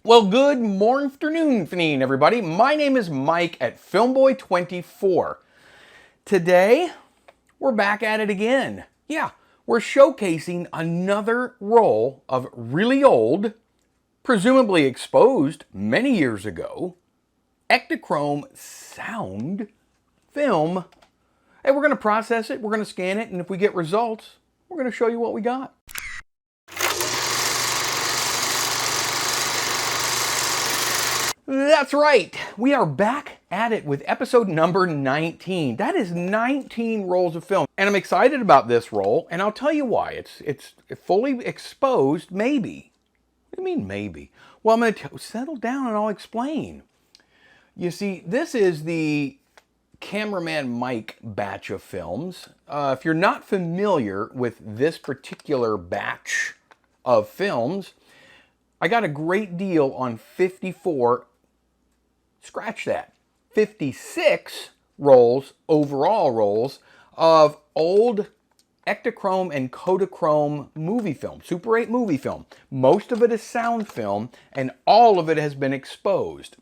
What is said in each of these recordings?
Well, good morning, everybody. My name is Mike at Filmboy24. Today, we're back at it again. Yeah, we're showcasing another roll of really old, presumably exposed many years ago, Ektachrome sound film. And we're going to process it, we're going to scan it, and if we get results, we're going to show you what we got. That's right. We are back at it with episode number 19. That is 19 rolls of film. And I'm excited about this roll, and I'll tell you why. It's fully exposed, maybe. What do you mean, maybe? Well, I'm going to settle down and I'll explain. You see, this is the Cameraman Mike batch of films. If you're not familiar with this particular batch of films, I got a great deal on 54, scratch that, 56 rolls, overall rolls, of old Ektachrome and Kodachrome movie film, Super 8 movie film. Most of it is sound film, and all of it has been exposed.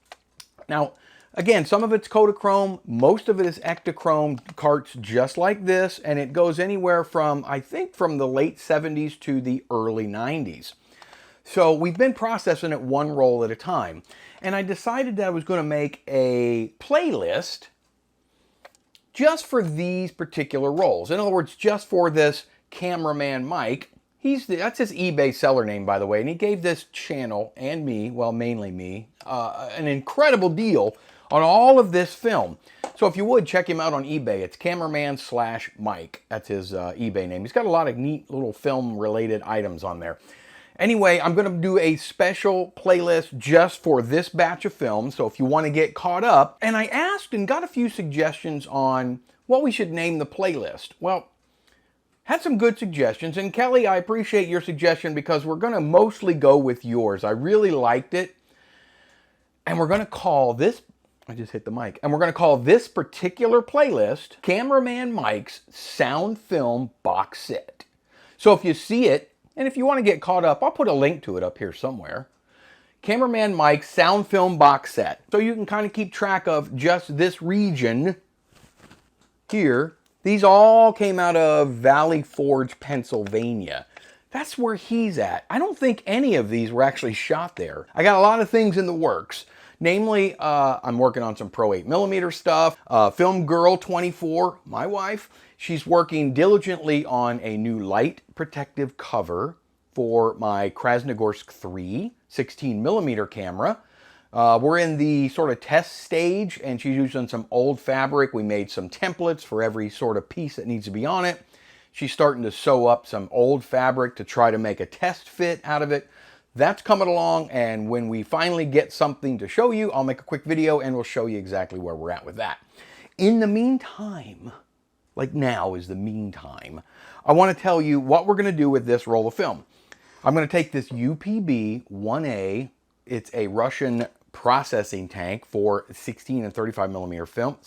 Now, again, some of it's Kodachrome, most of it is Ektachrome carts just like this, and it goes anywhere from, I think, from the late 70s to the early 90s. So we've been processing it one roll at a time. And I decided that I was going to make a playlist just for these particular rolls. In other words, just for this Cameraman Mike. That's his eBay seller name, by the way. And he gave this channel and me, well, mainly me, an incredible deal on all of this film. So if you would, check him out on eBay. It's cameraman/Mike. That's his eBay name. He's got a lot of neat little film-related items on there. Anyway, I'm going to do a special playlist just for this batch of films, so if you want to get caught up. And I asked and got a few suggestions on what we should name the playlist. Well, had some good suggestions, and Kelly, I appreciate your suggestion because we're going to mostly go with yours. I really liked it, and we're going to call this, I just hit the mic, and we're going to call this particular playlist Cameraman Mike's Sound Film Box Set. So if you see it, and if you want to get caught up, I'll put a link to it up here somewhere. Cameraman Mike's Sound Film Box Set. So you can kind of keep track of just this region here. These all came out of Valley Forge, Pennsylvania. That's where he's at. I don't think any of these were actually shot there. I got a lot of things in the works. Namely, I'm working on some Pro 8mm stuff. Filmboy24, my wife, she's working diligently on a new light protective cover for my Krasnogorsk 3 16mm camera. We're in the sort of test stage, and she's using some old fabric. We made some templates for every sort of piece that needs to be on it. She's starting to sew up some old fabric to try to make a test fit out of it. That's coming along, and when we finally get something to show you, I'll make a quick video and we'll show you exactly where we're at with that. In the meantime, like now is the meantime, I want to tell you what we're going to do with this roll of film. I'm going to take this UPB-1A. It's a Russian processing tank for 16 and 35mm film.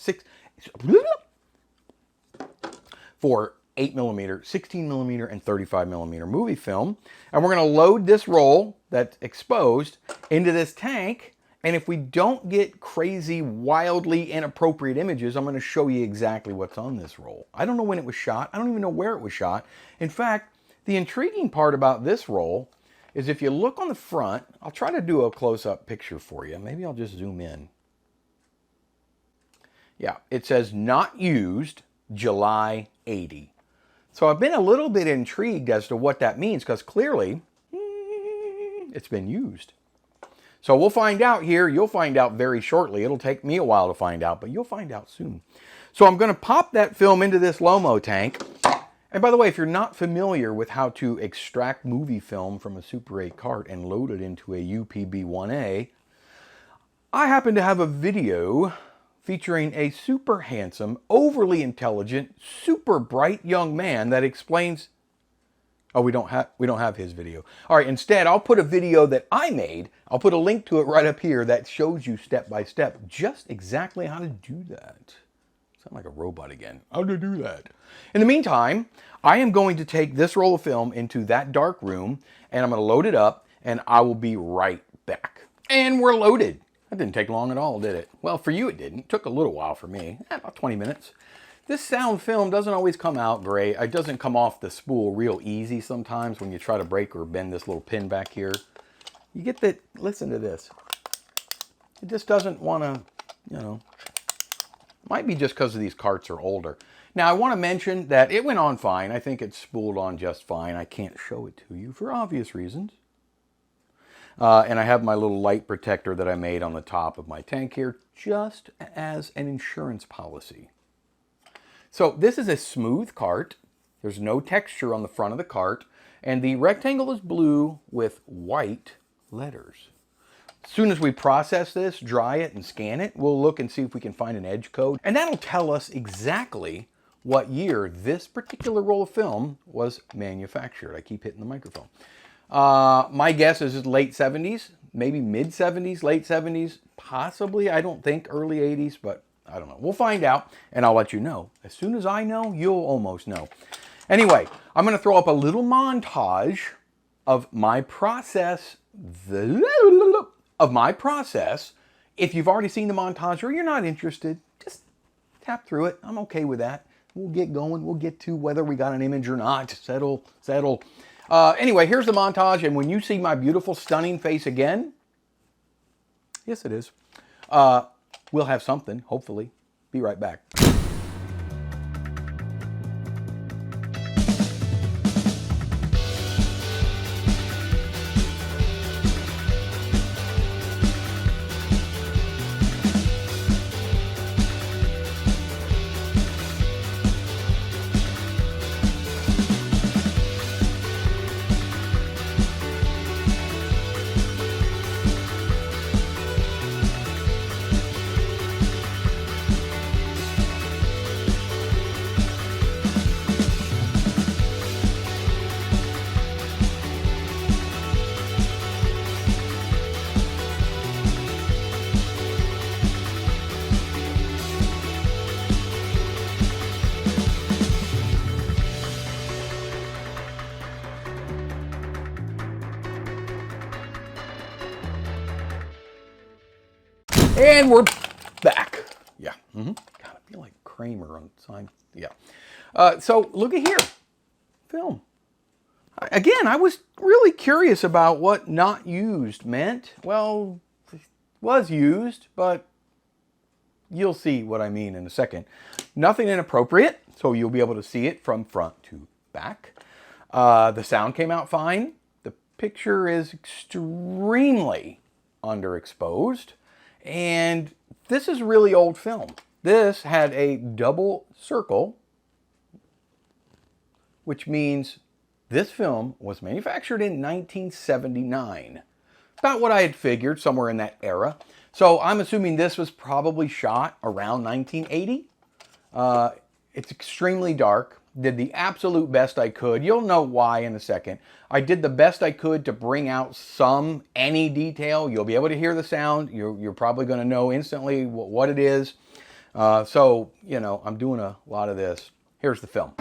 For 8mm, 16mm, and 35mm movie film. And we're going to load this roll that's exposed into this tank. And if we don't get crazy, wildly inappropriate images, I'm going to show you exactly what's on this roll. I don't know when it was shot. I don't even know where it was shot. In fact, the intriguing part about this roll is if you look on the front, I'll try to do a close-up picture for you. Maybe I'll just zoom in. Yeah, it says not used, July 80. So I've been a little bit intrigued as to what that means because clearly it's been used. So we'll find out here. You'll find out very shortly. It'll take me a while to find out, but you'll find out soon. So I'm going to pop that film into this Lomo tank. And by the way, if you're not familiar with how to extract movie film from a Super 8 cart and load it into a UPB-1A, I happen to have a video featuring a super handsome, overly intelligent, super bright young man that explains. Oh, we don't have his video. All right, instead, I'll put a video that I made. I'll put a link to it right up here that shows you step by step just exactly how to do that. Sound like a robot again. How to do that? In the meantime, I am going to take this roll of film into that dark room, and I'm going to load it up, and I will be right back. And we're loaded. That didn't take long at all, did it? Well, for you it didn't. It took a little while for me, about 20 minutes. This sound film doesn't always come out great. It doesn't come off the spool real easy sometimes when you try to break or bend this little pin back here. You get that, listen to this. It just doesn't want to, you know, might be just because of these carts are older. Now, I want to mention that it went on fine. I think it spooled on just fine. I can't show it to you for obvious reasons. And I have my little light protector that I made on the top of my tank here, just as an insurance policy. So this is a smooth cart. There's no texture on the front of the cart. And the rectangle is blue with white letters. As soon as we process this, dry it, and scan it, we'll look and see if we can find an edge code. And that'll tell us exactly what year this particular roll of film was manufactured. I keep hitting the microphone. My guess is late 70s, maybe mid 70s, late 70s, possibly. I don't think early 80s, but I don't know. We'll find out, and I'll let you know. As soon as I know, you'll almost know. Anyway, I'm going to throw up a little montage of my process. If you've already seen the montage or you're not interested, just tap through it. I'm okay with that. We'll get going. We'll get to whether we got an image or not. Settle. Anyway, here's the montage, and when you see my beautiful, stunning face again, yes, it is, we'll have something, hopefully. Be right back. And we're back. Yeah. God, I feel like Kramer on time. Yeah. So look at here. Film. Again, I was really curious about what not used meant. Well, it was used, but you'll see what I mean in a second. Nothing inappropriate, so you'll be able to see it from front to back. The sound came out fine. The picture is extremely underexposed. And this is really old film. This had a double circle, which means this film was manufactured in 1979. About what I had figured, somewhere in that era. So I'm assuming this was probably shot around 1980. It's extremely dark. Did the absolute best I could. You'll know why in a second. I did the best I could to bring out any detail. You'll be able to hear the sound. You're probably going to know instantly what it is. So, you know, I'm doing a lot of this. Here's the film.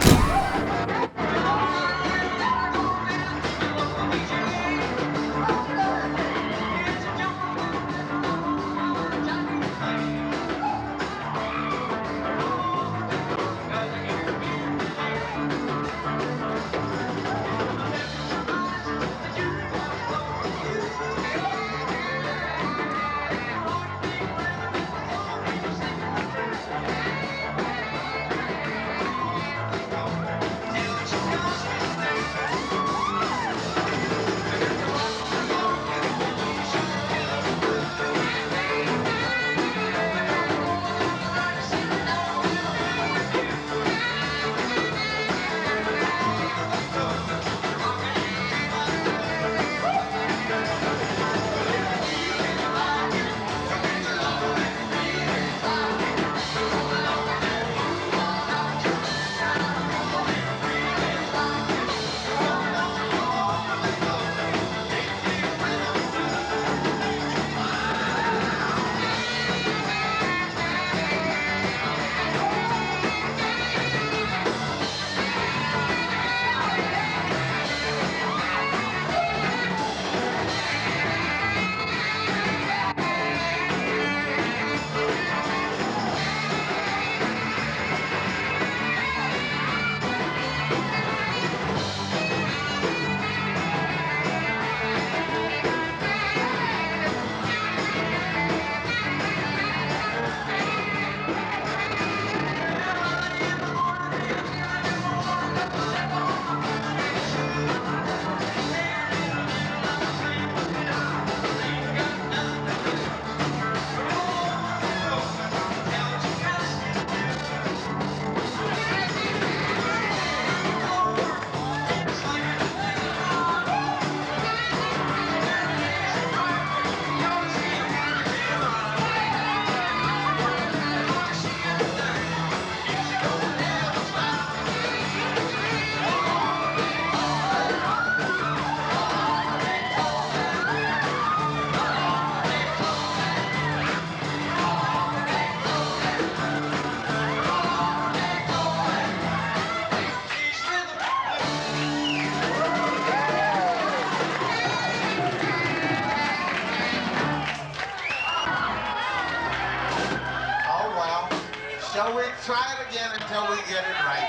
try it again until we get it right.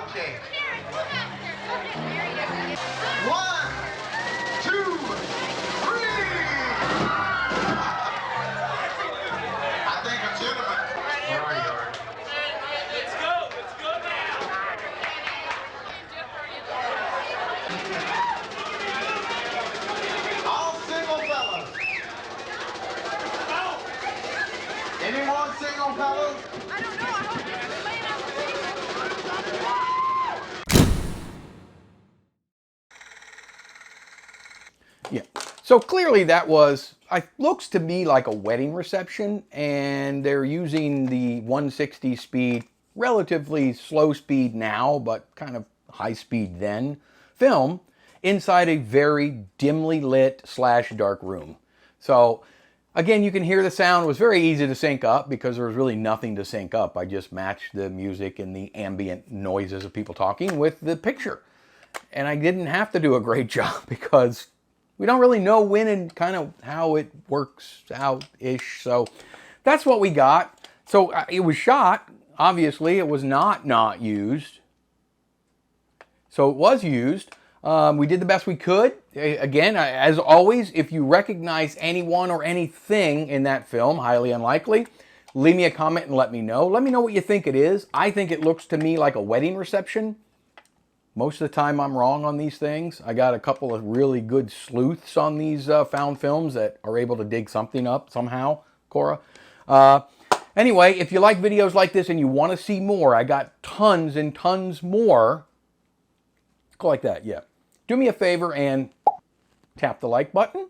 Okay. 1, 2, 3. I think a gentleman. Where are you? Let's go now. All single fellas. Any more single fellas? I don't know. I hope you're laying out the table. Yeah. So clearly that was, looks to me like a wedding reception, and they're using the 160 speed, relatively slow speed now, but kind of high speed then, film inside a very dimly lit / dark room. So again, you can hear the sound. It was very easy to sync up because there was really nothing to sync up. I just matched the music and the ambient noises of people talking with the picture. And I didn't have to do a great job because we don't really know when and kind of how it works out-ish. So that's what we got. So it was shot. Obviously, it was not used. So it was used. We did the best we could. Again, as always, if you recognize anyone or anything in that film, highly unlikely, leave me a comment and let me know. Let me know what you think it is. I think it looks to me like a wedding reception. Most of the time I'm wrong on these things. I got a couple of really good sleuths on these found films that are able to dig something up somehow, Cora. Anyway, if you like videos like this and you want to see more, I got tons and tons more. Go like that, yeah. Do me a favor and tap the like button.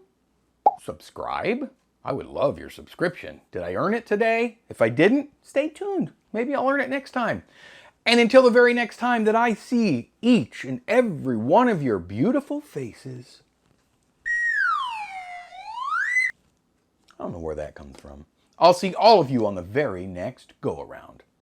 Subscribe. I would love your subscription. Did I earn it today? If I didn't, stay tuned. Maybe I'll earn it next time. And until the very next time that I see each and every one of your beautiful faces. I don't know where that comes from. I'll see all of you on the very next go-around.